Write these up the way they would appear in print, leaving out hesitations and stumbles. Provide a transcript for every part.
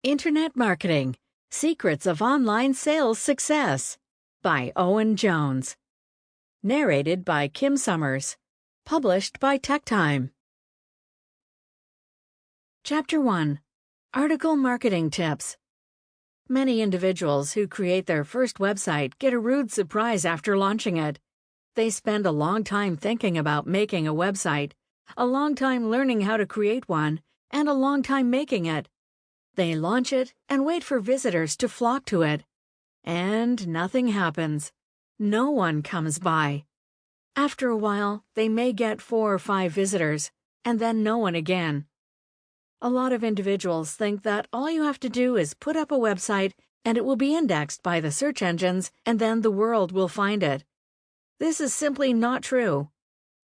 Internet Marketing: Secrets of Online Sales Success by Owen Jones. Narrated by Kim Summers. Published by TekTime. Chapter 1. Article Marketing Tips. Many individuals who create their first website get a rude surprise after launching it. They spend a long time thinking about making a website, a long time learning how to create one, and a long time making it. They launch it and wait for visitors to flock to it. And nothing happens. No one comes by. After a while, they may get 4 or 5 visitors, and then no one again. A lot of individuals think that all you have to do is put up a website and it will be indexed by the search engines and then the world will find it. This is simply not true.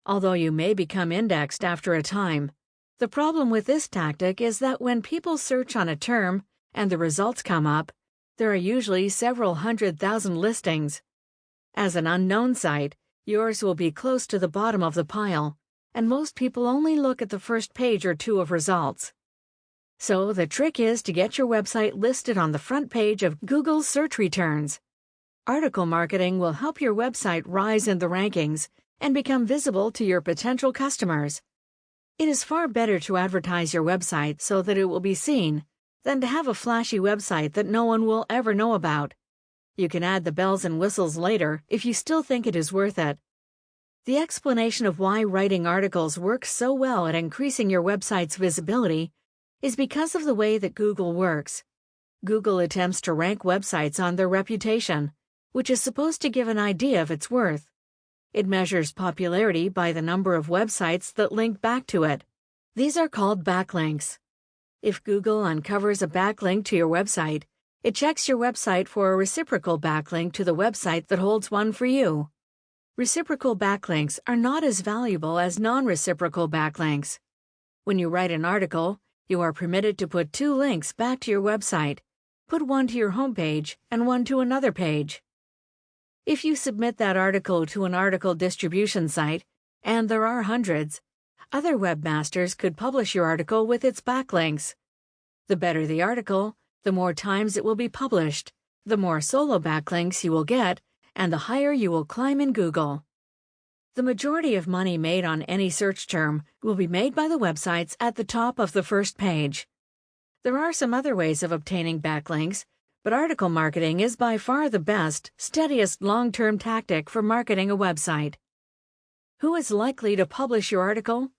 Although you may become indexed after a time, the problem with this tactic is that when people search on a term and the results come up, there are usually several 100,000 listings. As an unknown site, yours will be close to the bottom of the pile, and most people only look at the first page or 2 of results. So the trick is to get your website listed on the front page of Google's search returns. Article marketing will help your website rise in the rankings and become visible to your potential customers. It is far better to advertise your website so that it will be seen than to have a flashy website that no one will ever know about. You can add the bells and whistles later if you still think it is worth it. The explanation of why writing articles works so well at increasing your website's visibility is because of the way that Google works. Google attempts to rank websites on their reputation, which is supposed to give an idea of its worth. It measures popularity by the number of websites that link back to it. These are called backlinks. If Google uncovers a backlink to your website, it checks your website for a reciprocal backlink to the website that holds one for you. Reciprocal backlinks are not as valuable as non-reciprocal backlinks. When you write an article, you are permitted to put 2 links back to your website. Put one to your homepage and one to another page. If you submit that article to an article distribution site, and there are hundreds, other webmasters could publish your article with its backlinks. The better the article, the more times it will be published, the more solo backlinks you will get, and the higher you will climb in Google. The majority of money made on any search term will be made by the websites at the top of the first page. There are some other ways of obtaining backlinks, but article marketing is by far the best, steadiest long-term tactic for marketing a website. Who is likely to publish your article?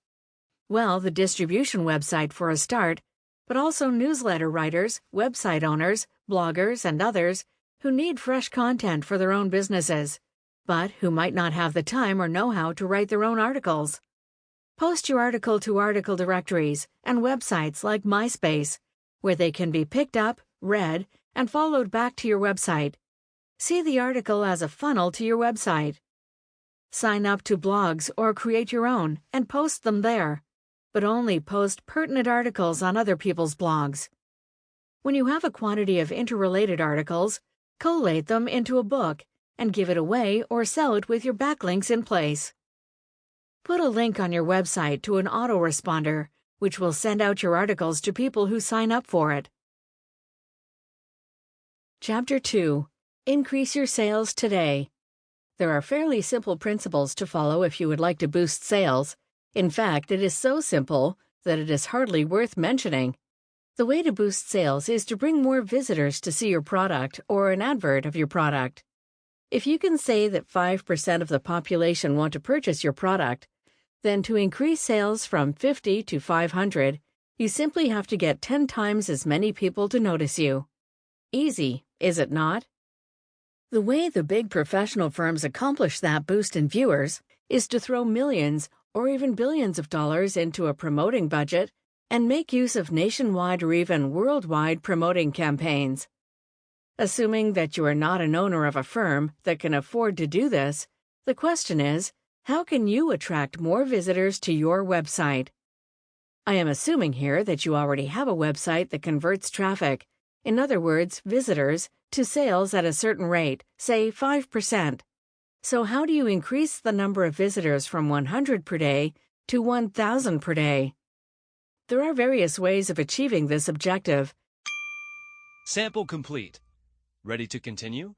Well, the distribution website for a start, but also newsletter writers, website owners, bloggers, and others who need fresh content for their own businesses, but who might not have the time or know-how to write their own articles. Post your article to article directories and websites like MySpace, where they can be picked up, read, and followed back to your website. See the article as a funnel to your website. Sign up to blogs or create your own and post them there, but only post pertinent articles on other people's blogs. When you have a quantity of interrelated articles, collate them into a book and give it away or sell it with your backlinks in place. Put a link on your website to an autoresponder, which will send out your articles to people who sign up for it. Chapter 2. Increase your sales today. There are fairly simple principles to follow if you would like to boost sales. In fact, it is so simple that it is hardly worth mentioning. The way to boost sales is to bring more visitors to see your product or an advert of your product. If you can say that 5% of the population want to purchase your product, then to increase sales from 50 to 500, you simply have to get 10 times as many people to notice you. Easy, is it not? The way the big professional firms accomplish that boost in viewers is to throw millions or even billions of dollars into a promoting budget and make use of nationwide or even worldwide promoting campaigns. Assuming that you are not an owner of a firm that can afford to do this, the question is, how can you attract more visitors to your website? I am assuming here that you already have a website that converts traffic, in other words, visitors, to sales at a certain rate, say 5%. So how do you increase the number of visitors from 100 per day to 1,000 per day? There are various ways of achieving this objective. Sample complete. Ready to continue?